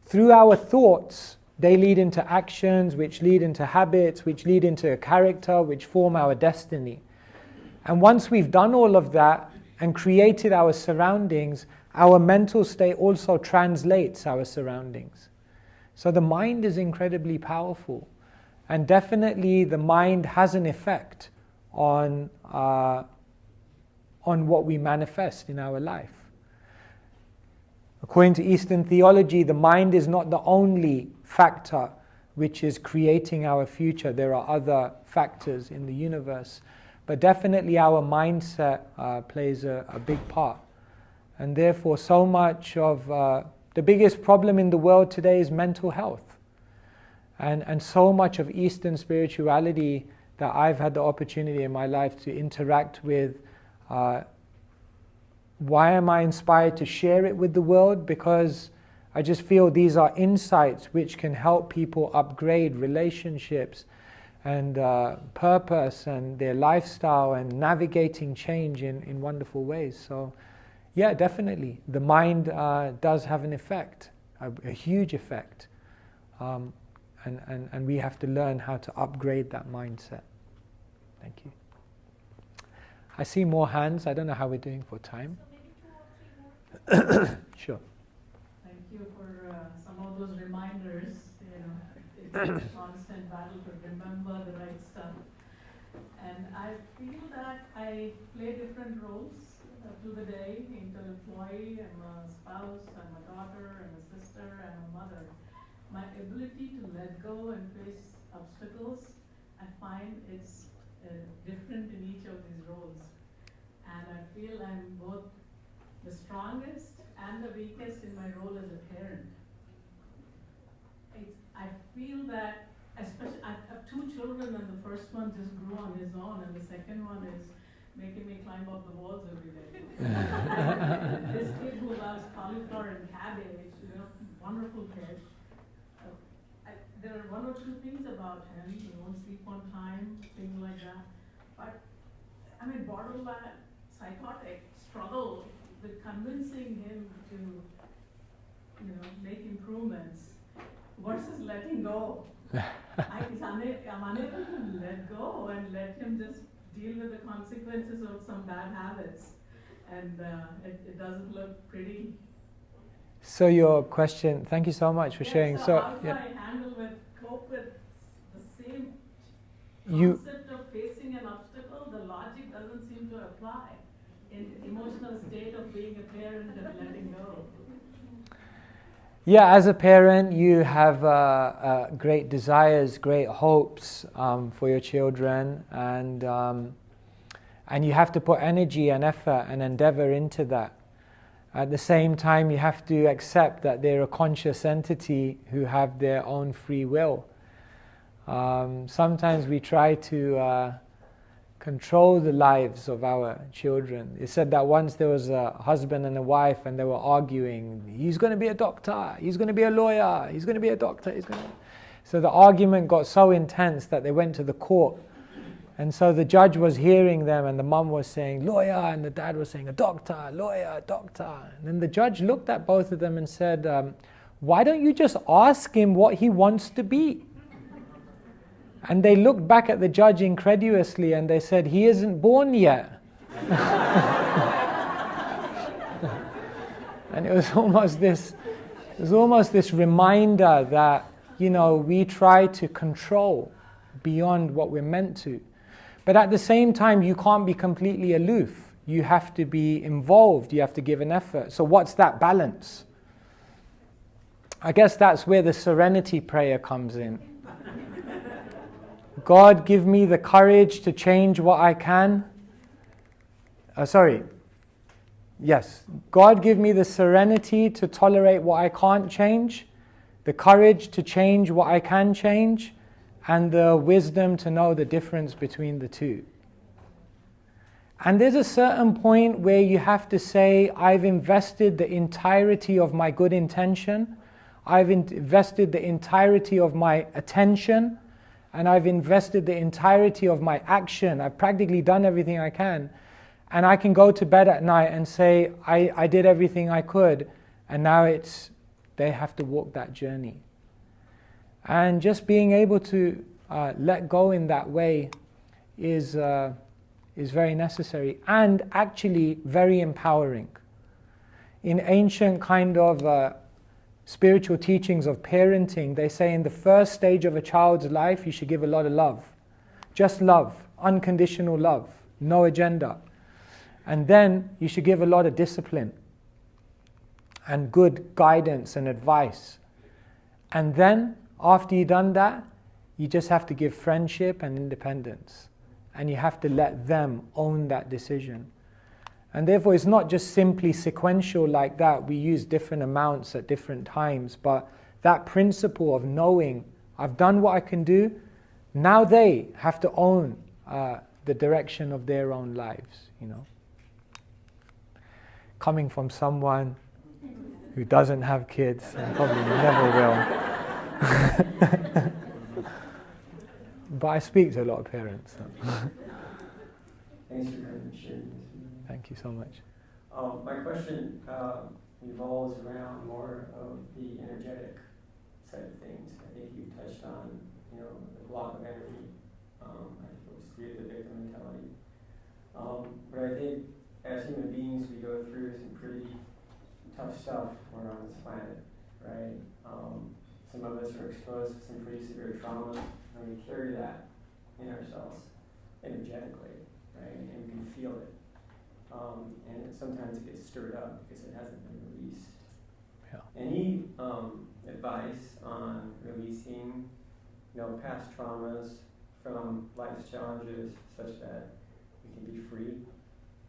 Through our thoughts, they lead into actions, which lead into habits, which lead into a character, which form our destiny. And once we've done all of that and created our surroundings, our mental state also translates our surroundings. So the mind is incredibly powerful. And definitely the mind has an effect on what we manifest in our life. According to Eastern theology, the mind is not the only factor which is creating our future. There are other factors in the universe. But definitely our mindset plays a big part. And therefore so much of the biggest problem in the world today is mental health. And so much of Eastern spirituality that I've had the opportunity in my life to interact with, why am I inspired to share it with the world? Because I just feel these are insights which can help people upgrade relationships and purpose and their lifestyle and navigating change in wonderful ways. So yeah, definitely. The mind does have an effect, a huge effect. And we have to learn how to upgrade that mindset. Thank you. I see more hands. I don't know how we're doing for time. Sure. Thank you for some of those reminders. It's a constant battle to remember the right stuff. And I feel that I play different roles through the day. Employee, I'm a spouse, I'm a daughter, I'm a sister, I'm a mother. My ability to let go and face obstacles, I find it's different in each of these roles. And I feel I'm both the strongest and the weakest in my role as a parent. I feel that, especially, I have two children, and the first one just grew on his own, and the second one is making me climb up the walls every day. This kid who loves cauliflower and cabbage, wonderful kid. There are one or two things about him. He won't sleep on time, things like that. But, borderline psychotic struggle with convincing him to, make improvements versus letting go. I'm unable to let go and let him just deal with the consequences of some bad habits. And it doesn't look pretty. So your question, thank you so much for sharing. So how do yeah. I cope with the same concept of facing an obstacle? The logic doesn't seem to apply in the emotional state of being a parent and letting go. Yeah, as a parent, you have great desires, great hopes for your children, and you have to put energy and effort and endeavor into that. At the same time, you have to accept that they're a conscious entity who have their own free will. Sometimes we try to control the lives of our children. It said that once there was a husband and a wife and they were arguing, he's going to be a doctor, he's going to be a lawyer, he's going to be a doctor. So the argument got so intense that they went to the court. And so the judge was hearing them, and the mum was saying, lawyer, and the dad was saying, a doctor, lawyer, doctor. And then the judge looked at both of them and said, why don't you just ask him what he wants to be? And they looked back at the judge incredulously and they said, he isn't born yet. And it was almost this reminder that, we try to control beyond what we're meant to. But at the same time, you can't be completely aloof. You have to be involved. You have to give an effort. So what's that balance? I guess that's where the serenity prayer comes in. God, give me the courage to change what I can. Yes. God, give me the serenity to tolerate what I can't change, the courage to change what I can change, and the wisdom to know the difference between the two. And there's a certain point where you have to say, I've invested the entirety of my good intention. I've invested the entirety of my attention, and I've invested the entirety of my action. I've practically done everything I can. And I can go to bed at night and say, I did everything I could, and now they have to walk that journey. And just being able to let go in that way is very necessary and actually very empowering. In ancient kind of spiritual teachings of parenting, they say in the first stage of a child's life, you should give a lot of love. Just love, unconditional love, no agenda. And then you should give a lot of discipline and good guidance and advice. And then, after you've done that, you just have to give friendship and independence. And you have to let them own that decision. And therefore, it's not just simply sequential like that. We use different amounts at different times. But that principle of knowing, I've done what I can do, now they have to own the direction of their own lives, you know. Coming from someone who doesn't have kids and probably never will. But I speak to a lot of parents. So. Thanks for sharing this. Thank you so much. My question revolves around more of the energetic side of things. I think you touched on, the block of energy. I think it was through the victim mentality. But I think as human beings, we go through some pretty tough stuff when we're on this planet, right? Some of us are exposed to some pretty severe traumas, and we carry that in ourselves energetically, right? And we can feel it. And sometimes it gets stirred up because it hasn't been released. Yeah. Any advice on releasing, past traumas from life's challenges such that we can be free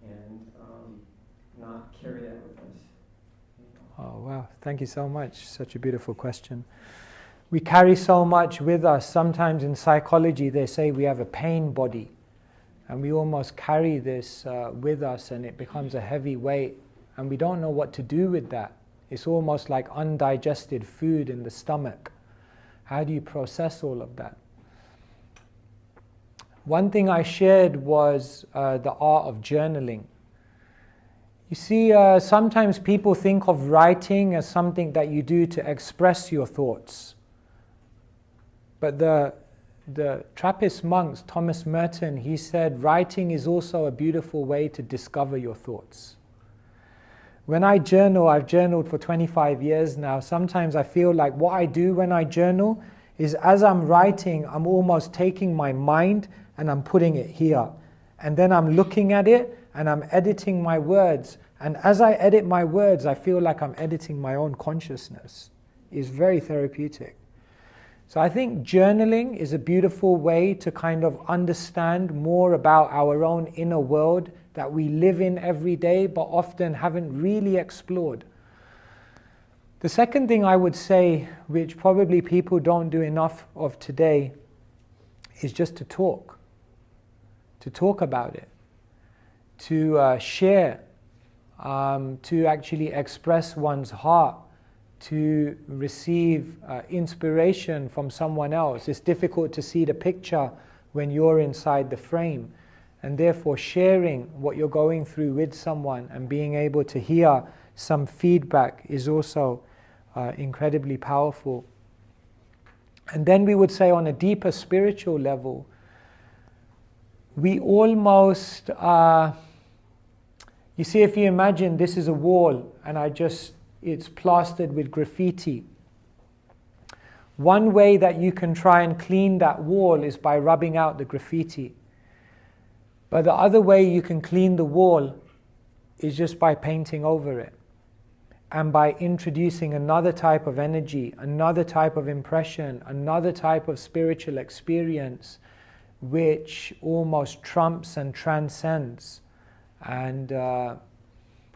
and not carry that with us? Oh, wow. Thank you so much. Such a beautiful question. We carry so much with us. Sometimes in psychology they say we have a pain body. And we almost carry this with us, and it becomes a heavy weight. And we don't know what to do with that. It's almost like undigested food in the stomach. How do you process all of that? One thing I shared was the art of journaling. You see, sometimes people think of writing as something that you do to express your thoughts. But the Trappist monks, Thomas Merton, he said, writing is also a beautiful way to discover your thoughts. When I journal, I've journaled for 25 years now, sometimes I feel like what I do when I journal is as I'm writing, I'm almost taking my mind and I'm putting it here. And then I'm looking at it and I'm editing my words. And as I edit my words, I feel like I'm editing my own consciousness. It's very therapeutic. So I think journaling is a beautiful way to kind of understand more about our own inner world that we live in every day but often haven't really explored. The second thing I would say, which probably people don't do enough of today, is just to talk about it, to share, to actually express one's heart, to receive inspiration from someone else. It's difficult to see the picture when you're inside the frame, and therefore sharing what you're going through with someone and being able to hear some feedback is also incredibly powerful. And then we would say on a deeper spiritual level, we almost, you see, if you imagine this is a wall and it's plastered with graffiti. One way that you can try and clean that wall is by rubbing out the graffiti. But the other way you can clean the wall is just by painting over it. And by introducing another type of energy, another type of impression, another type of spiritual experience, which almost trumps and transcends and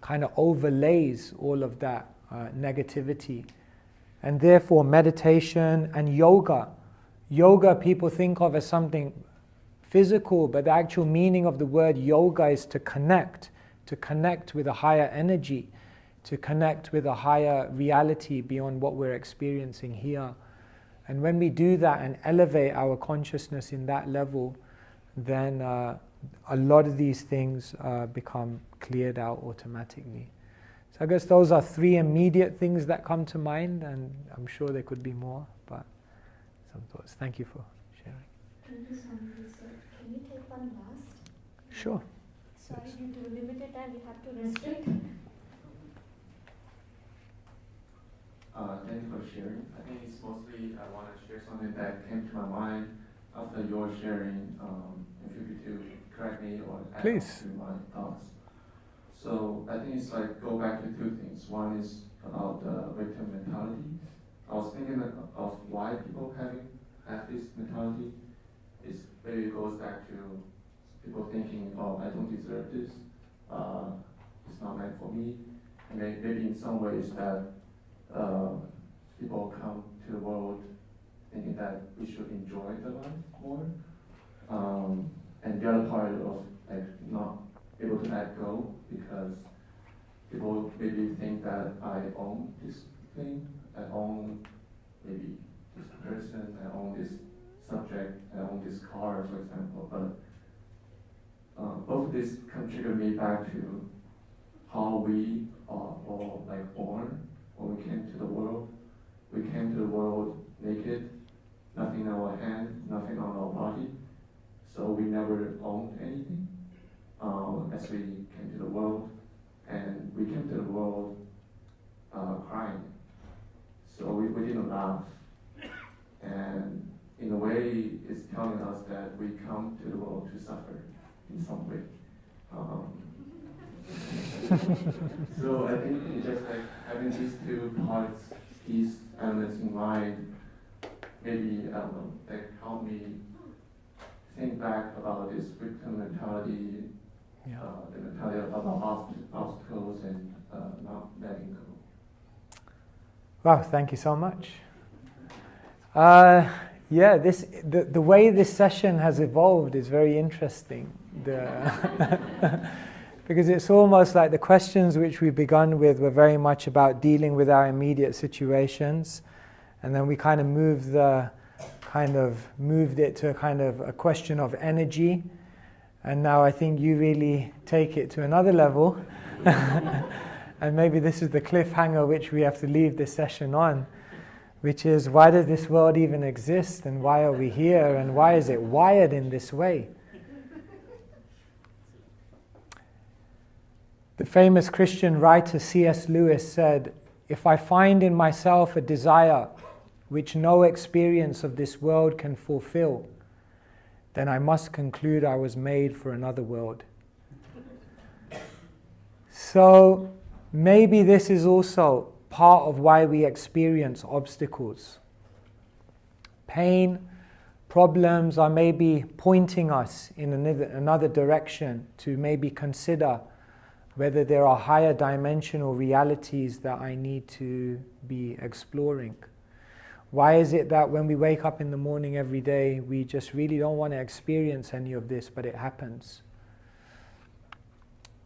kind of overlays all of that negativity. And therefore meditation and yoga. Yoga people think of as something physical, but the actual meaning of the word yoga is to connect with a higher energy, to connect with a higher reality beyond what we're experiencing here. And when we do that and elevate our consciousness in that level, then a lot of these things become cleared out automatically. So I guess those are three immediate things that come to mind, and I'm sure there could be more, but some thoughts. Thank you for sharing. Thank you so much, sir. Can you take one last? Sure. Sorry, due to limited time, we have to restrict. Thank you for sharing. I think it's mostly I want to share something that came to my mind after your sharing. If you could correct me or add Please. to my thoughts. So I think it's like go back to two things. One is about the victim mentality. I was thinking of why people have this mentality. Maybe it goes back to people thinking, oh, I don't deserve this. It's not meant for me. And maybe in some ways that people come to the world thinking that we should enjoy the life more. And the other part of like not able to let go because people maybe think that I own this thing, I own maybe this person, I own this subject, I own this car, for example. But both of this can trigger me back to how we are all like born when we came to the world. We came to the world naked, nothing in our hand, nothing on our body. So we never owned anything as we came to the world. And we came to the world crying. So we didn't laugh. And in a way, it's telling us that we come to the world to suffer in some way. So I think it's just like having these two parts, these elements in mind, maybe, I don't know, like help me think back about this victim mentality, the mentality about obstacles and not letting go. Wow, thank you so much. The way this session has evolved is very interesting. Because it's almost like the questions which we begun with were very much about dealing with our immediate situations, and then we kind of moved it to a kind of a question of energy, and now I think you really take it to another level, and maybe this is the cliffhanger which we have to leave this session on, which is why does this world even exist, and why are we here, and why is it wired in this way? The famous Christian writer C.S. Lewis said, "If I find in myself a desire which no experience of this world can fulfill, then I must conclude I was made for another world." So maybe this is also part of why we experience obstacles. Pain, problems are maybe pointing us in another direction to maybe consider whether there are higher dimensional realities that I need to be exploring. Why is it that when we wake up in the morning every day, we just really don't want to experience any of this, but it happens?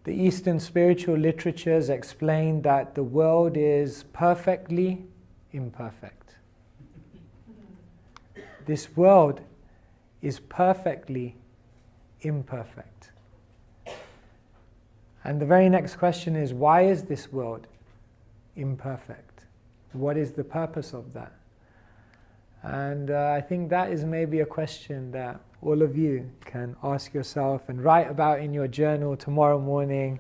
The Eastern spiritual literatures explain that the world is perfectly imperfect. This world is perfectly imperfect. And the very next question is, why is this world imperfect? What is the purpose of that? And I think that is maybe a question that all of you can ask yourself and write about in your journal tomorrow morning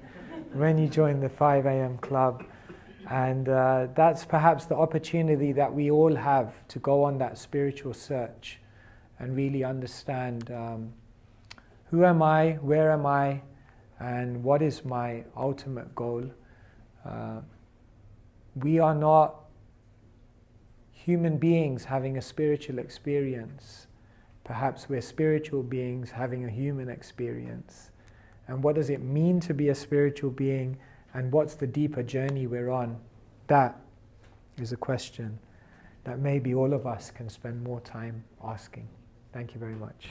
when you join the 5 a.m. club. And that's perhaps the opportunity that we all have to go on that spiritual search and really understand who am I, where am I, and what is my ultimate goal. We are not human beings having a spiritual experience. Perhaps we're spiritual beings having a human experience. And what does it mean to be a spiritual being, and what's the deeper journey we're on? That is a question that maybe all of us can spend more time asking. Thank you very much.